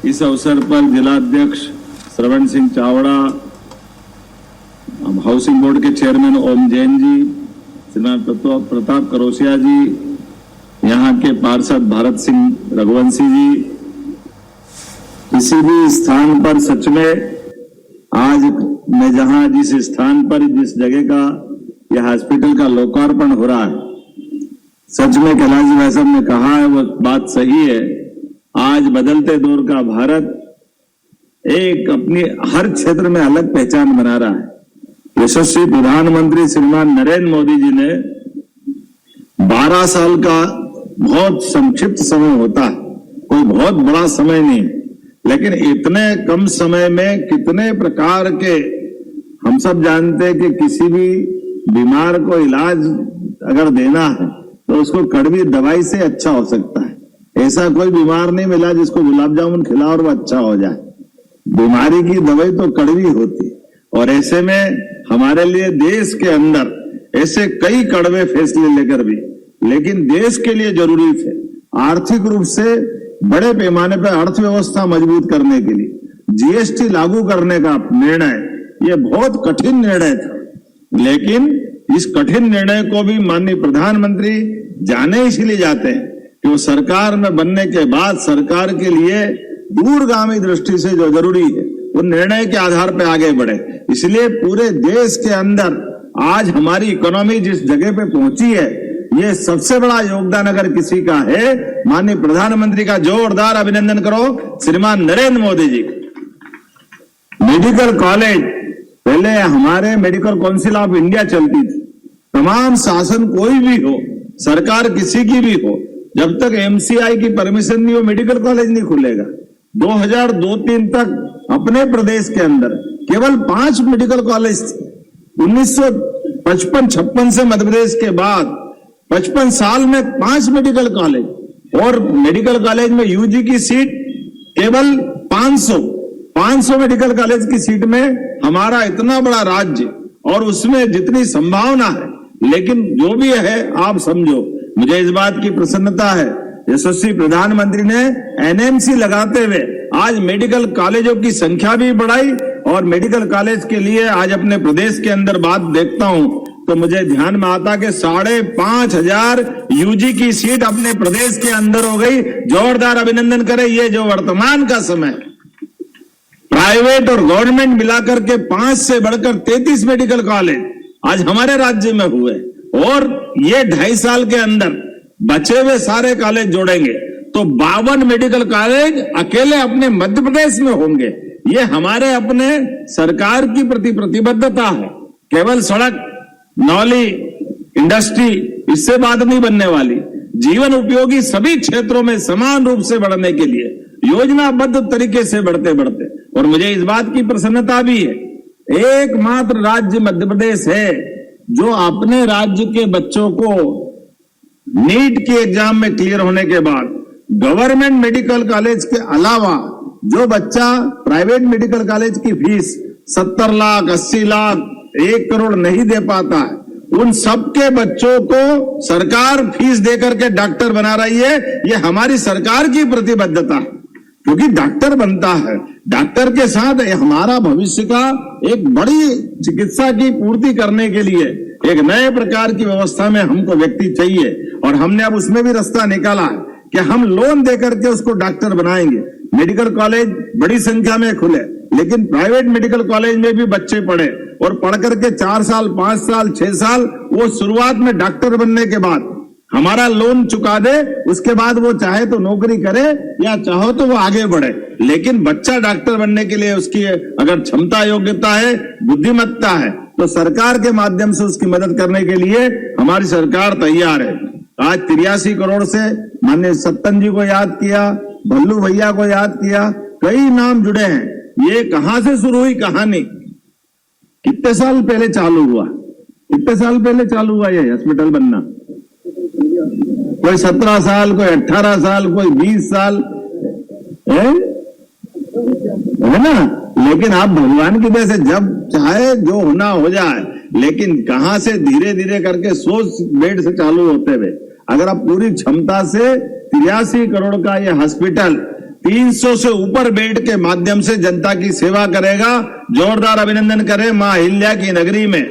इस अवसर पर जिलाध्यक्ष श्रवण सिंह चावड़ा, हाउसिंग बोर्ड के चेयरमैन ओम जैन जी, श्रीमान प्रताप करोसिया जी, यहाँ के पार्षद भारत सिंह रघुवंशी जी, किसी भी स्थान पर सच में आज मैं जहां जिस स्थान पर जिस जगह का यह हॉस्पिटल का लोकार्पण हो रहा है, सच में कैलाश जी भाई साहब ने कहा है वो बात सही है। आज बदलते दौर का भारत एक अपनी हर क्षेत्र में अलग पहचान बना रहा है। यशस्वी प्रधानमंत्री श्रीमान नरेंद्र मोदी जी ने 12 साल का बहुत संक्षिप्त समय होता है, कोई बहुत बड़ा समय नहीं, लेकिन इतने कम समय में कितने प्रकार के, हम सब जानते हैं कि किसी भी बीमार को इलाज अगर देना है तो उसको कड़वी दवाई से अच्छा हो सकता है। ऐसा कोई बीमार नहीं मिला जिसको गुलाब जामुन खिलाओ और वो अच्छा हो जाए। बीमारी की दवाई तो कड़वी होती, और ऐसे में हमारे लिए देश के अंदर ऐसे कई कड़वे फैसले लेकर भी, लेकिन देश के लिए जरूरी थे आर्थिक रूप से बड़े पैमाने पर अर्थव्यवस्था मजबूत करने के लिए जीएसटी लागू करने का निर्णय, ये बहुत कठिन निर्णय था, लेकिन इस कठिन निर्णय को भी माननीय प्रधानमंत्री जाने इसलिए जाते हैं कि वो सरकार में बनने के बाद सरकार के लिए दूरगामी दृष्टि से जो जरूरी है वो निर्णय के आधार पर आगे बढ़े। इसलिए पूरे देश के अंदर आज हमारी इकोनॉमी जिस जगह पे पहुंची है, ये सबसे बड़ा योगदान अगर किसी का है, माननीय प्रधानमंत्री का जोरदार अभिनंदन करो श्रीमान नरेंद्र मोदी जी। मेडिकल कॉलेज पहले हमारे मेडिकल काउंसिल ऑफ इंडिया चलती थी, तमाम शासन कोई भी हो, सरकार किसी की भी हो, जब तक एमसीआई की परमिशन नहीं हो मेडिकल कॉलेज नहीं खुलेगा। 2002-03 तक अपने प्रदेश के अंदर केवल 5 मेडिकल कॉलेज थे। 1955-56 से मध्य प्रदेश के बाद 55 साल में 5 मेडिकल कॉलेज, और मेडिकल कॉलेज में यूजी की सीट केवल 500 मेडिकल कॉलेज की सीट में हमारा इतना बड़ा राज्य और उसमें जितनी संभावना है, लेकिन जो भी है आप समझो, मुझे इस बात की प्रसन्नता है यशस्वी प्रधानमंत्री ने एनएमसी लगाते हुए आज मेडिकल कॉलेजों की संख्या भी बढ़ाई, और मेडिकल कॉलेज के लिए आज अपने प्रदेश के अंदर बात देखता हूं तो मुझे ध्यान में आता कि 5,500 यूजी की सीट अपने प्रदेश के अंदर हो गई। जोरदार अभिनंदन करें। ये जो वर्तमान का समय, प्राइवेट और गवर्नमेंट मिलाकर के 5 से बढ़कर 33 मेडिकल कॉलेज आज हमारे राज्य में हुए, और ये 2.5 साल के अंदर बचे हुए सारे कॉलेज जोड़ेंगे तो 52 मेडिकल कॉलेज अकेले अपने मध्य प्रदेश में होंगे। ये हमारे अपने सरकार की प्रति प्रतिबद्धता है। केवल सड़क, नौली, इंडस्ट्री इससे बात नहीं बनने वाली, जीवन उपयोगी सभी क्षेत्रों में समान रूप से बढ़ने के लिए योजनाबद्ध तरीके से बढ़ते बढ़ते, और मुझे इस बात की प्रसन्नता भी है, एकमात्र राज्य मध्य प्रदेश है जो अपने राज्य के बच्चों को नीट के एग्जाम में क्लियर होने के बाद गवर्नमेंट मेडिकल कॉलेज के अलावा जो बच्चा प्राइवेट मेडिकल कॉलेज की फीस 70 लाख, 80 लाख, 1 करोड़ नहीं दे पाता है, उन सबके बच्चों को सरकार फीस देकर के डॉक्टर बना रही है। ये हमारी सरकार की प्रतिबद्धता है, क्योंकि डॉक्टर बनता है, डॉक्टर के साथ हमारा भविष्य का एक बड़ी चिकित्सा की पूर्ति करने के लिए एक नए प्रकार की व्यवस्था में हमको व्यक्ति चाहिए, और हमने अब उसमें भी रास्ता निकाला है कि हम लोन देकर के उसको डॉक्टर बनाएंगे। मेडिकल कॉलेज बड़ी संख्या में खुले, लेकिन प्राइवेट मेडिकल कॉलेज में भी बच्चे पढ़े, और पढ़ करके 4 साल, 5 साल, 6 साल वो शुरुआत में डॉक्टर बनने के बाद हमारा लोन चुका दे, उसके बाद वो चाहे तो नौकरी करे या चाहो तो वो आगे बढ़े, लेकिन बच्चा डॉक्टर बनने के लिए उसकी अगर क्षमता, योग्यता है, बुद्धिमत्ता है, तो सरकार के माध्यम से उसकी मदद करने के लिए हमारी सरकार तैयार है। आज 83 करोड़ से माननीय सत्तन जी को याद किया, भल्लू भैया को याद किया, कई नाम जुड़े हैं। ये कहां से शुरू हुई कहानी, कितने साल पहले चालू हुआ, कितने साल पहले चालू हुआ ये हॉस्पिटल बनना? कोई 17 साल, कोई 18 साल, कोई 20 साल है ना। लेकिन आप भगवान की दया से जब चाहे जो होना हो जाए, लेकिन कहां से धीरे धीरे करके 100 बेड से चालू होते हुए अगर आप पूरी क्षमता से 83 करोड़ का ये हॉस्पिटल 300 से ऊपर बेड के माध्यम से जनता की सेवा करेगा। जोरदार अभिनंदन करें मां अहिल्या की नगरी में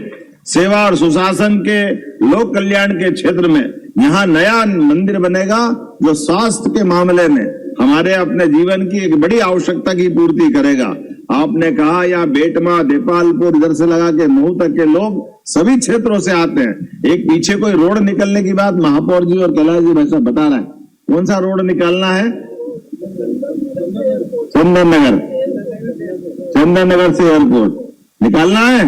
सेवा और सुशासन के लोक कल्याण के क्षेत्र में यहाँ नया मंदिर बनेगा जो स्वास्थ्य के मामले में हमारे अपने जीवन की एक बड़ी आवश्यकता की पूर्ति करेगा। आपने कहा यहाँ बेटमा, देपालपुर, इधर से लगा के महू तक के लोग सभी क्षेत्रों से आते हैं। एक पीछे कोई रोड निकलने की बात महापौर जी और कैलाश जी भाई साहब बता रहे हैं। कौन सा रोड निकालना है? चंदन नगर से एयरपोर्ट निकालना है।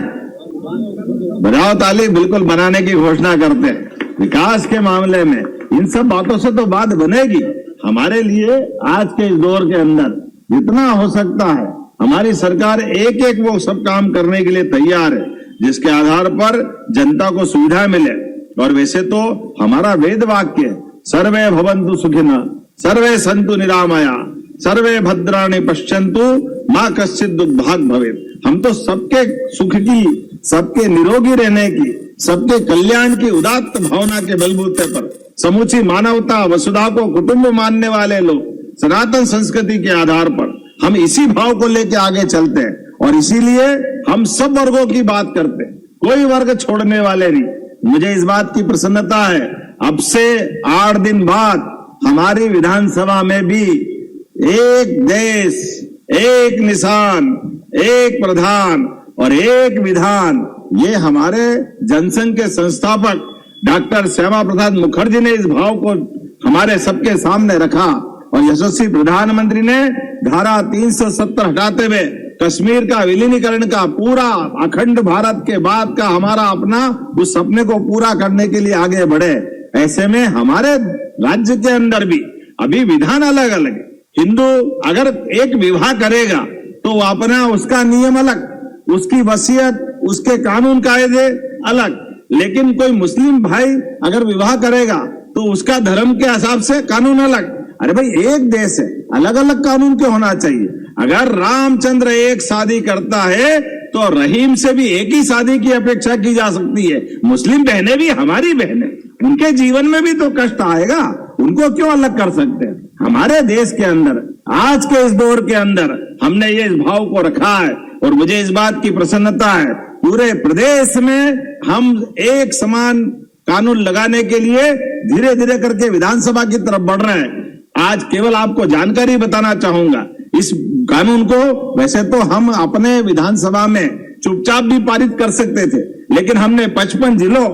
बजाओ ताली, बिल्कुल बनाने की घोषणा करते हैं। विकास के मामले में इन सब बातों से तो बात बनेगी। हमारे लिए आज के इस दौर के अंदर जितना हो सकता है हमारी सरकार एक एक वो सब काम करने के लिए तैयार है जिसके आधार पर जनता को सुविधा मिले। और वैसे तो हमारा वेद वाक्य सर्वे भवन्तु सुखिनः, सर्वे सन्तु निरामया, सर्वे भद्राणि पश्यन्तु, मां कश्चित् दुर्भाग् भवेत्। हम तो सबके सुख की, सबके निरोगी रहने की, सबके कल्याण की उदात्त भावना के बलबूते पर समूची मानवता, वसुधा को कुटुंब मानने वाले लोग, सनातन संस्कृति के आधार पर हम इसी भाव को लेकर आगे चलते हैं। और इसीलिए हम सब वर्गों की बात करते हैं, कोई वर्ग छोड़ने वाले नहीं। मुझे इस बात की प्रसन्नता है, अब से 8 दिन बाद हमारी विधानसभा में भी एक देश, एक निशान, एक प्रधान और एक विधान, ये हमारे जनसंघ के संस्थापक डॉक्टर श्यामा प्रसाद मुखर्जी ने इस भाव को हमारे सबके सामने रखा। और यशस्वी प्रधानमंत्री ने धारा 370 हटाते हुए कश्मीर का विलीनीकरण का पूरा अखंड भारत के बाद का हमारा अपना उस सपने को पूरा करने के लिए आगे बढ़े। ऐसे में हमारे राज्य के अंदर भी अभी विधान अलग अलग। हिंदू अगर एक विवाह करेगा तो अपना उसका नियम अलग, उसकी वसीयत, उसके कानून कायदे अलग। लेकिन कोई मुस्लिम भाई अगर विवाह करेगा तो उसका धर्म के हिसाब से कानून अलग। अरे भाई एक देश है, अलग अलग कानून क्यों होना चाहिए? अगर रामचंद्र एक शादी करता है तो रहीम से भी एक ही शादी की अपेक्षा की जा सकती है। मुस्लिम बहनें भी हमारी बहनें, उनके जीवन में भी तो कष्ट आएगा, उनको क्यों अलग कर सकते हैं? हमारे देश के अंदर आज के इस दौर के अंदर हमने ये इस भाव को रखा है। और मुझे इस बात की प्रसन्नता है, पूरे प्रदेश में हम एक समान कानून लगाने के लिए धीरे धीरे करके विधानसभा की तरफ बढ़ रहे हैं। आज केवल आपको जानकारी बताना चाहूंगा, इस कानून को वैसे तो हम अपने विधानसभा में चुपचाप भी पारित कर सकते थे, लेकिन हमने 55 जिलों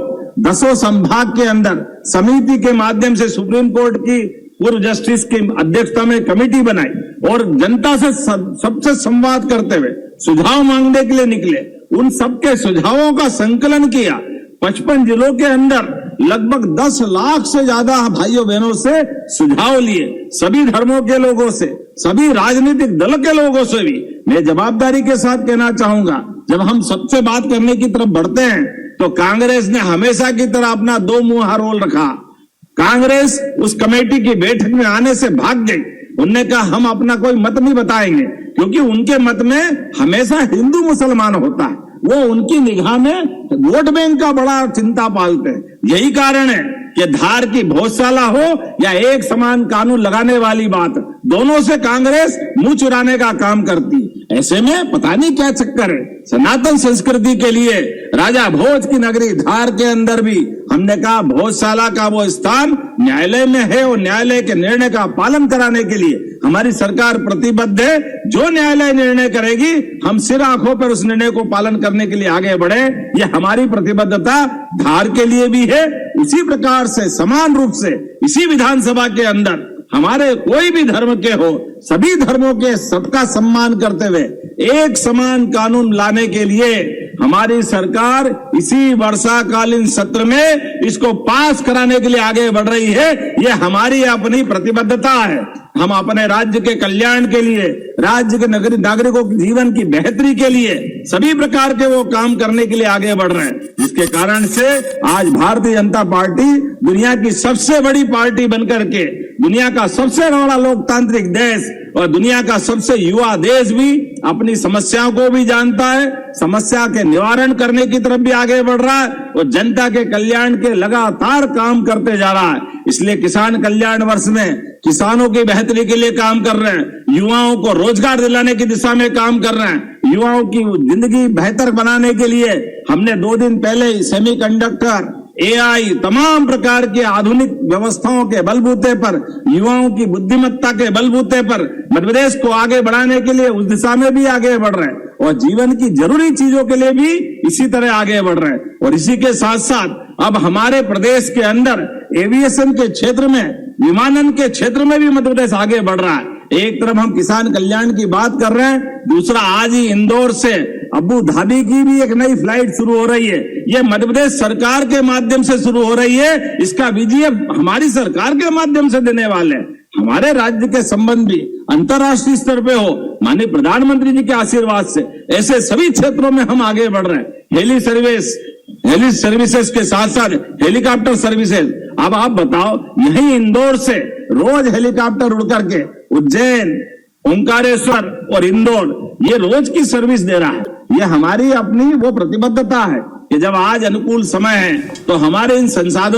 10 संभाग के अंदर समिति के माध्यम से सुप्रीम कोर्ट की पूर्व जस्टिस की अध्यक्षता में कमेटी बनाई और जनता से सबसे संवाद करते हुए सुझाव मांगने के लिए निकले। उन सबके सुझावों का संकलन किया। 55 जिलों के अंदर लगभग 10 लाख से ज्यादा भाइयों बहनों से सुझाव लिए, सभी धर्मों के लोगों से, सभी राजनीतिक दल के लोगों से भी। मैं जवाबदारी के साथ कहना चाहूंगा, जब हम सबसे बात करने की तरफ बढ़ते हैं तो कांग्रेस ने हमेशा की तरह अपना 2 मुंहा रोल रखा। कांग्रेस उस कमेटी की बैठक में आने से भाग गई। उनने कहा हम अपना कोई मत नहीं बताएंगे, क्योंकि उनके मत में हमेशा हिंदू मुसलमान होता है। वो उनकी निगाह में वोट बैंक का बड़ा चिंता पालते हैं। यही कारण है कि धार की भोजशाला हो या एक समान कानून लगाने वाली बात, दोनों से कांग्रेस मुंह चुराने का काम करती। ऐसे में पता नहीं क्या चक्कर है। सनातन संस्कृति के लिए राजा भोज की नगरी धार के अंदर भी हमने कहा भोजशाला का वो स्थान न्यायालय में है और न्यायालय के निर्णय का पालन कराने के लिए हमारी सरकार प्रतिबद्ध है। जो न्यायालय निर्णय करेगी हम सिर आंखों पर उस निर्णय को पालन करने के लिए आगे बढ़े, ये हमारी प्रतिबद्धता धार के लिए भी है। इसी प्रकार से समान रूप से इसी विधानसभा के अंदर हमारे कोई भी धर्म के हो, सभी धर्मों के सबका सम्मान करते हुए एक समान कानून लाने के लिए हमारी सरकार इसी वर्षाकालीन सत्र में इसको पास कराने के लिए आगे बढ़ रही है। ये हमारी अपनी प्रतिबद्धता है। हम अपने राज्य के कल्याण के लिए, राज्य के नागरिकों के जीवन की बेहतरी के लिए सभी प्रकार के वो काम करने के लिए आगे बढ़ रहे हैं, जिसके कारण से आज भारतीय जनता पार्टी दुनिया की सबसे बड़ी पार्टी बनकर के दुनिया का सबसे बड़ा लोकतांत्रिक देश और दुनिया का सबसे युवा देश भी अपनी समस्याओं को भी जानता है, समस्या के निवारण करने की तरफ भी आगे बढ़ रहा है और जनता के कल्याण के लगातार काम करते जा रहा है। इसलिए किसान कल्याण वर्ष में किसानों की बेहतरी के लिए काम कर रहे हैं, युवाओं को रोजगार दिलाने की दिशा में काम कर रहे हैं, युवाओं की जिंदगी बेहतर बनाने के लिए हमने 2 दिन पहले सेमीकंडक्टर, AI, तमाम प्रकार की आधुनिक व्यवस्थाओं के बलबूते पर, युवाओं की बुद्धिमत्ता के बलबूते पर मध्य प्रदेश को आगे बढ़ाने के लिए उस दिशा में भी आगे बढ़ रहे हैं और जीवन की जरूरी चीजों के लिए भी इसी तरह आगे बढ़ रहे हैं। और इसी के साथ साथ अब हमारे प्रदेश के अंदर एविएशन के क्षेत्र में, विमानन के क्षेत्र में भी मध्य प्रदेश आगे बढ़ रहा है। एक तरफ हम किसान कल्याण की बात कर रहे हैं, दूसरा आज ही इंदौर से अबू धाबी की भी एक नई फ्लाइट शुरू हो रही है। ये मध्य प्रदेश सरकार के माध्यम से शुरू हो रही है, इसका विजय हमारी सरकार के माध्यम से देने वाले हैं। हमारे राज्य के संबंध भी अंतर्राष्ट्रीय स्तर पे हो, माननीय प्रधानमंत्री जी के आशीर्वाद से ऐसे सभी क्षेत्रों में हम आगे बढ़ रहे हैं। हेली सर्विसेज के साथ साथ हेलीकॉप्टर सर्विसेज। अब आप बताओ, यही इंदौर से रोज हेलीकॉप्टर उड़ करके उज्जैन, ओंकारेश्वर और इंदौर ये रोज की सर्विस दे रहा है। ये हमारी अपनी वो प्रतिबद्धता है कि जब आज अनुकूल समय है तो हमारे इन संसाधनों